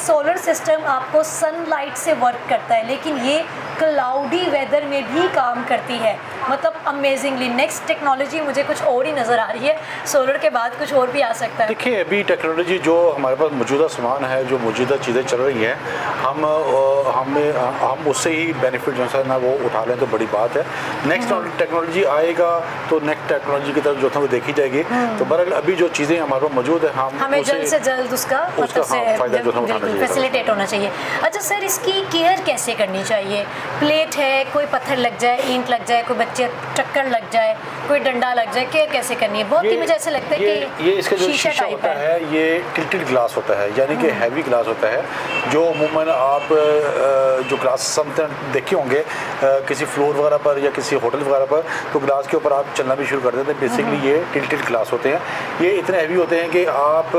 Solar system आपको sunlight से work करता है, लेकिन ये क्लाउडी वेदर में भी काम करती है। मतलब अमेजिंगली नेक्स्ट टेक्नोलॉजी मुझे कुछ और ही नज़र आ रही है, सोलर के बाद कुछ और भी आ सकता है। देखिए अभी टेक्नोलॉजी जो हमारे पास मौजूदा सामान है, जो मौजूदा चीज़ें चल रही हैं, हम उससे ही बेनिफिट जो है ना वो उठा लें तो बड़ी बात है। नेक्स्ट टेक्नोलॉजी आएगा तो नेक्स्ट टेक्नोलॉजी की तरफ जो है वो देखी जाएगी। तो बहरहाल अभी जो चीज़ें हमारे पास मौजूद है हमें जल्द से जल्द उसका फैसिलिटेट होना चाहिए। अच्छा सर, इसकी केयर कैसे करनी चाहिए? प्लेट है, कोई पत्थर लग जाए, ईंट लग जाए, कोई बच्चे टक्कर लग जाए, कोई डंडा लग जाए, केयर कैसे करनी है? बहुत ही मुझे ऐसा लगता है कि ये इसका जो शीशा होता है ये टिल्टेड ग्लास होता है, यानी कि हैवी ग्लास होता है, जो अमूमन आप जो ग्लास समथिंग देखे होंगे किसी फ्लोर वगैरह पर या किसी होटल वगैरह पर, तो ग्लास के ऊपर आप चलना भी शुरू कर देते हैं। बेसिकली ये टिल्टेड ग्लास होते हैं, ये इतने हैवी होते हैं कि आप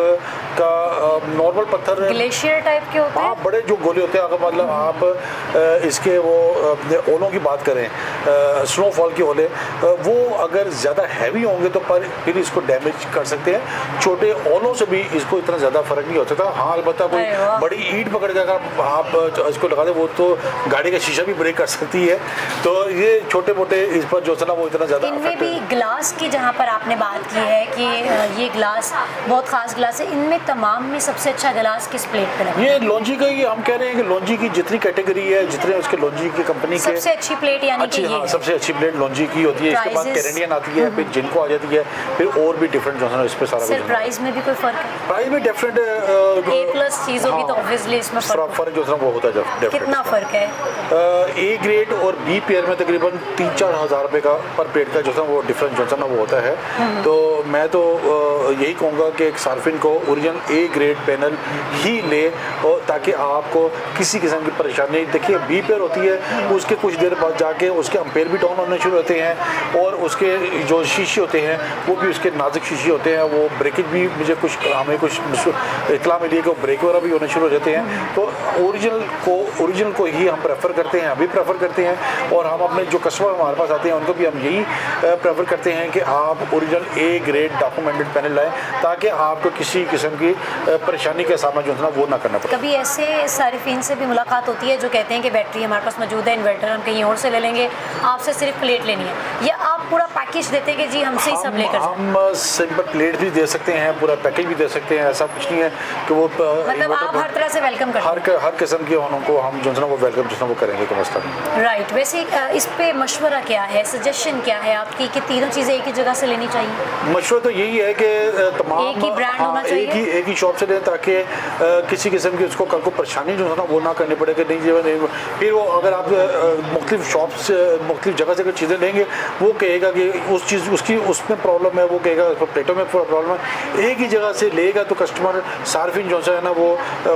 का नॉर्मल पत्थर ग्लेशियर टाइप के होते हैं। हाँ, बड़े जो गोले होते हैं, अगर मतलब आप इसके वो ओलों की बात करें, स्नोफॉल के ओले, वो अगर ज़्यादा हैवी होंगे तो फिर इसको डैमेज कर सकते हैं। छोटे ओलों से भी इसको इतना ज़्यादा फर्क नहीं होता था। हाँ, अलबत्ता कोई बड़ी ईंट पकड़ के अगर आप इसको लगा दें वो तो गाड़ी का शीशा भी ब्रेक कर सकती है। तो ये छोटे मोटे इस पर जो है ना वो इतना ज़्यादा। इनमें भी ग्लास की जहाँ पर आपने बात की है कि ये ग्लास बहुत खास ग्लास है, इनमें तमाम में सबसे अच्छा ग्लास किस प्लेट पर है? ये लॉन्जी का ही हम कह रहे हैं कि लॉन्जी की जितनी कैटेगरी है, जितने उसके लॉन्जी की कंपनी के सबसे अच्छी प्लेट यानी कि ये सबसे अच्छी प्लेट लॉन्जी की होती है। इसके बाद कैनेडियन आती है, फिर जिनको आ जाती है, फिर और भी डिफरेंट जो है ना इस पे सारा कुछ। प्राइस में भी कोई फर्क है? प्राइस में डिफरेंट A+ चीज़ों की तो ऑब्वियसली इसमें फर्क जो है वो होता है। कितना फर्क है? ए ग्रेड और बी पेयर में तकरीबन 3-4 हज़ार रुपये का पर प्लेट का जो है वो डिफरेंस जो है ना वो होता है। तो मैं तो यही कहूँगा कि एक सार्फिन को ओरिजिनल ए ग्रेड पैनल ही ले, और ताकि आपको किसी किस्म की परेशानी। देखिए बी पेयर होती है, उसके कुछ देर बाद जाके उसके अम्पेयर भी डाउन होने शुरू होते हैं, और उसके जो शीशे होते हैं वो भी उसके नाजुक शीशे होते हैं, वो ब्रेकेज भी मुझे हमें कुछ इतला मिली है कि ब्रेक वगैरह भी होने शुरू हो जाते हैं। तो ओरिजिनल को ही हम प्रेफर करते हैं, अभी प्रेफर करते हैं, और हम अपने जो कस्टमर हमारे पास आते हैं उनको भी हम यही प्रेफर करते हैं कि आप original A grade documented panel लाएं, ताकि आपको किसी किस्म की परेशानी का सामना जो है ना वो ना करना पड़े। कभी ऐसे सारिफिन से भी मुलाकात होती है जो कहते हैं कि बैटरी हमारे पास मौजूद है, इन्वर्टर हम कहीं और से ले लेंगे, आपसे सिर्फ प्लेट लेनी है, या आप पूरा पैकेज देते हैं कि जी हमसे ही सब लेकर हम सिंपल प्लेट भी दे सकते हैं, पूरा पैकेज भी दे सकते हैं। ऐसा कुछ नहीं है कि वो मतलब आप हर तरह से वेलकम करते हैं? हर किस्म के उनको हम जो है ना वो वेलकम जो है वो करेंगे, कोई मसला नहीं। राइट। वैसे इस पे मशवरा क्या है, सजेशन क्या है आपकी कि तीनों चीज़ें एक ही जगह से लेनी चाहिए? मशवरा तो यही है कि तमाम एक ही ब्रांड होना चाहिए, एक ही शॉप से लें, ताकि किसी किस्म की उसको कल को परेशानी जो है ना वो ना करनी पड़े कि नहीं। फिर वो अगर आप मुख्तलिफ शॉप से मुख्तलिफ जगह से चीज़ें लेंगे, वो कहेगा कि उस चीज़ उसकी उसमें प्रॉब्लम है, वो कहेगा प्लेटों में प्रॉब्लम है। एक ही जगह से लेगा तो कस्टमर सार्फिन जो है ना वो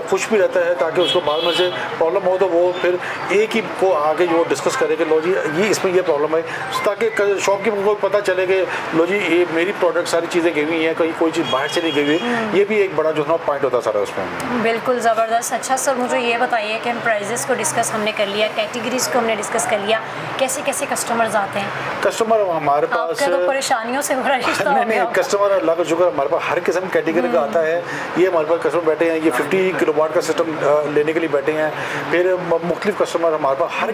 खुश भी रहता है, ताकि उसको बाद में से प्रॉब्लम हो तो वो फिर एक ही को आगे जो डिस्कस करे कि लो जी ये इसमें ये प्रॉब्लम है, ताकि शॉपकीपर को पता चले कि लो जी ये मेरी प्रोडक्ट सारी चीज़ें गई हुई हैं, कहीं कोई चीज़ बाहर से नहीं गई हुई। ये भी एक बड़ा जो है ना पॉइंट होता है सारा उसमें। बिल्कुल ज़बरदस्त। अच्छा सर, मुझे ये बताइए कि हम प्राइजेस को डिस्कस हमने कर लिया, कैटेगरीज को हमने डिस्कस कर लिया, कैसे कैसे कस्टमर्स आते हैं? कस्टमर हमारे पास आपका तो परेशानियों से बड़ा रिश्ता हो गया। कस्टमर अल्लाह का शुक्र हमारे पास हर किस्म कैटेगरी का आता है। ये हमारे पास कस्टमर बैठे हैं, ये 50 किलोवाट का सिस्टम लेने के लिए बैठे हैं। फिर मुख्तलिफ कस्टमर हमारे पास हर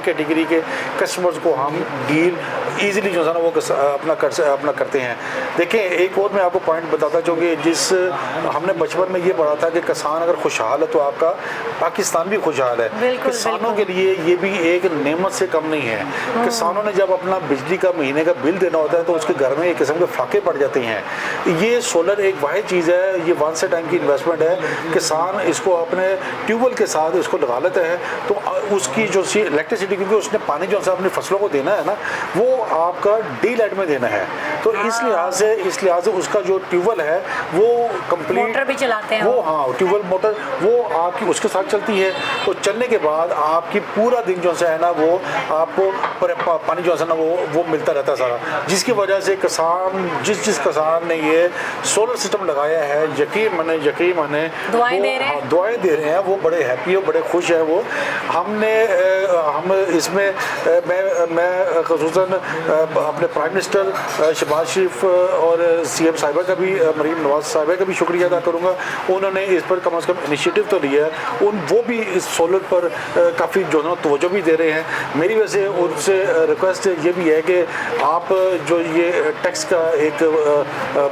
कैटेगरी के कस्टमर्स को हम डील ईजिली जो है ना वो अपना करते हैं। देखें एक और मैं आपको पॉइंट बताता हूँ कि जिस हमने बचपन में ये पढ़ा था कि किसान अगर खुशहाल है तो आपका पाकिस्तान भी खुशहाल है। किसानों के लिए ये भी एक नेमत से कम नहीं है। किसानों ने जब अपना बिजली का महीने का बिल देना होता है तो उसके घर में एक किस्म के फाके पड़ जाते हैं। ये सोलर एक वाहिद चीज़ है, ये वन से टाइम की इन्वेस्टमेंट है। किसान इसको अपने ट्यूबवेल के साथ इसको लगा लेता है तो उसकी जो सी इलेक्ट्रिसिटी, क्योंकि उसने पानी जो है अपनी फसलों को देना है ना, वो आपका डे लाइट में देना है। तो इस लिहाज से उसका जो ट्यूबवेल है वो कंप्लीट मोटर भी चलाते हैं वो, हाँ ट्यूबवेल मोटर वो आपकी उसके साथ चलती है। तो चलने के बाद आपकी पूरा दिन जो है ना वो आपको पानी जो है ना वो मिलता रहता है सारा, जिसकी वजह से किसान जिस किसान ने ये सोलर सिस्टम लगाया है, यकीन माने दुआएं दे रहे हैं। हाँ, दुआएं दे रहे हैं, वो बड़े हैप्पी है, बड़े खुश है वो। हम इसमें मैं खसूसन अपने प्राइम मिनिस्टर शहबाज शरीफ और CM साहिबा का भी, मरीम नवाज साहिबा का भी शुक्रिया अदा करूँगा। उन्होंने इस पर कम से कम इनिशिएटिव तो लिया है, वो भी इस सोलर पर काफ़ी जो है तवज्जो भी दे रहे हैं। मेरी वजह से उनसे रिक्वेस्ट ये भी है कि आप जो ये टैक्स का एक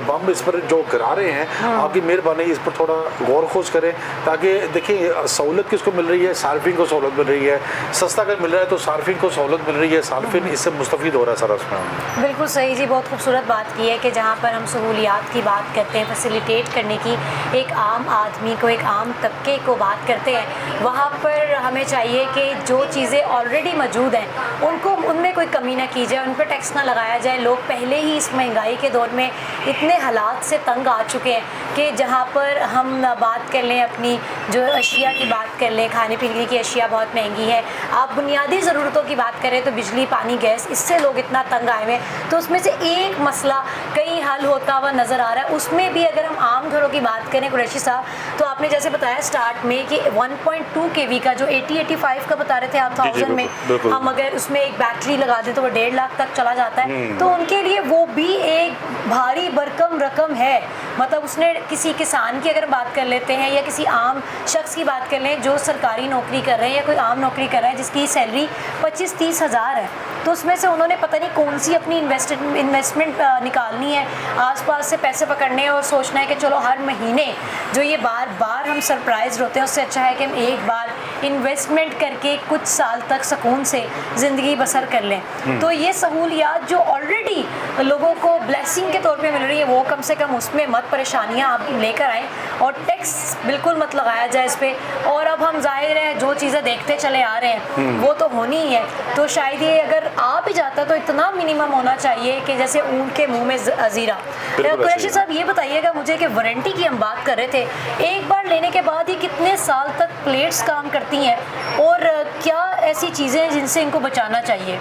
बम इस पर जो गिरा रहे हैं, आपकी मेहरबानी इस पर थोड़ा गौर खोज करें, ताकि देखिए सहूलत किसको मिल रही है, सार्फिन को सहूलत मिल रही है। सस्ता अगर मिल रहा है तो सार्फिन को सहूलत मिल रही है, सार्फिन इससे मुस्तफ़ीद हो रहा है सारा उसमें। बिल्कुल सही जी, बहुत खूबसूरत बात की है कि जहाँ पर हम सहूलियात की बात करते हैं, फैसिलिटेट करने की, एक आम आदमी को, एक आम तबके को बात करते हैं, वहाँ पर हमें चाहिए कि जो चीज़ें ऑलरेडी मौजूद हैं उनमें कोई कमी ना की जाए, उन पर टैक्स ना लगाया जाए। लोग पहले ही इस महंगाई के दौर में इतने हालात से तंग आ चुके हैं कि जहाँ पर हम बात कर लें अपनी जो अशिया की बात कर लें, खाने पीने की अशिया बहुत महंगी है। आप बुनियादी ज़रूरतों की बात करें तो बिजली, पानी, गैस, इससे लोग इतना तंग आए हुए हैं। तो उसमें से एक मसला कहीं हल होता हुआ नज़र आ रहा है। उसमें भी अगर हम आम घरों की बात करें कुरैशी साहब, तो आपने जैसे बताया स्टार्ट में कि 1.2 kV का जो 80-85 का बता रहे थे आप 1000 में, हम अगर उसमें एक बैटरी लगा दें तो वो 1.5 लाख तक चला जाता है। तो उनके लिए वो भी एक भारी भरकम रकम है। मतलब उसने किसी किसान की अगर बात कर लेते हैं या किसी आम शख्स की बात कर लें जो सरकारी नौकरी कर रहे हैं या कोई आम नौकरी कर रहा है जिसकी सैलरी 25-30 हज़ार है, तो उसमें से उन्होंने पता नहीं कौन सी अपनी इन्वेस्टमेंट निकालनी है, आसपास से पैसे पकड़ने हैं और सोचना है कि चलो हर महीने जो ये बार बार हम सरप्राइज होते हैं, उससे अच्छा है कि हम एक बार इन्वेस्टमेंट करके कुछ साल तक सुकून से ज़िंदगी बसर कर लें। तो ये सहूलियात जो ऑलरेडी लोगों को ब्लेसिंग के तौर पे मिल रही है, वो कम से कम उसमें मत परेशानियां आप लेकर आएँ और टैक्स बिल्कुल मत लगाया जाए इस पर। और अब हम जाहिर है जो चीज़ें देखते चले आ रहे हैं वो तो होनी ही है। तो शायद ये अगर आ भी जाता तो इतना मिनिमम होना चाहिए कि जैसे ऊँट के मुँह में ज़ीरा। कुरैशी साहब ये बताइएगा मुझे कि वारंटी की हम बात कर रहे थे, एक बार लेने के बाद ही कितने साल तक प्लेट्स काम करती हैं और क्या ऐसी चीज़ें हैं जिनसे इनको बचाना चाहिए?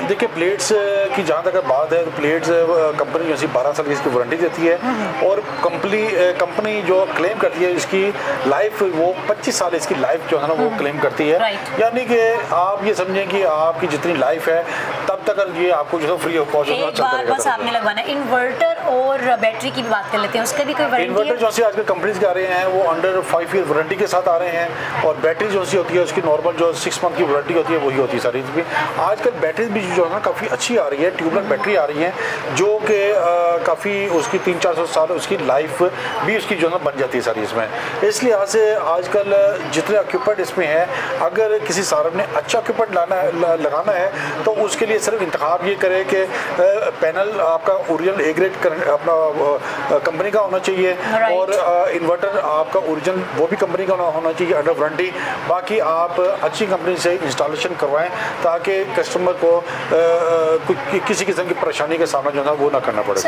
देखिए प्लेट्स की जहाँ तक बात है तो प्लेट्स कंपनी जैसी 12 साल की इसकी वारंटी देती है और कंपनी जो क्लेम करती है इसकी लाइफ वो 25 साल इसकी लाइफ जो है ना वो क्लेम करती है। यानी कि आप ये समझें कि आपकी जितनी लाइफ है तब तक ये आपको जो है फ्री ऑफ कॉस्ट एक बार बस आपने लगवाना है। इन्वर्टर और बैटरी की भी बात कर लेते हैं, उसका भी कोई वारंटी है? इन्वर्टर जो सी आजकल कंपनीज के आ रहे हैं वो अंडर 5 ईयर वारंटी के साथ आ रहे हैं और बैटरी जो सी होती है उसकी नॉर्मल जो 6 मंथ की वारंटी होती है वही होती है सारी इसमें। आजकल बैटरी भी जो है ना काफ़ी अच्छी आ रही है, ट्यूबलेस बैटरी आ रही है जो कि काफ़ी उसकी 300-400 साल उसकी लाइफ भी उसकी जो है ना बन जाती है सारी इसमें। इस लिहाज से आजकल जितने इक्विपमेंट इसमें है, अगर किसी साहब ने अच्छा इक्विपमेंट लगाना है तो उसके लिए सिर्फ इंतखाब ये करे कि पैनल आपका ओरिजिनल ए ग्रेड अपना कंपनी का होना चाहिए और इन्वर्टर आपका ओरिजिनल वो भी कंपनी का होना चाहिए अंडर वारंटी। बाकी आप अच्छी कंपनी से इंस्टॉलेशन करवाएं ताकि कस्टमर को किसी किस्म की परेशानी का सामना जो है वो ना करना पड़े।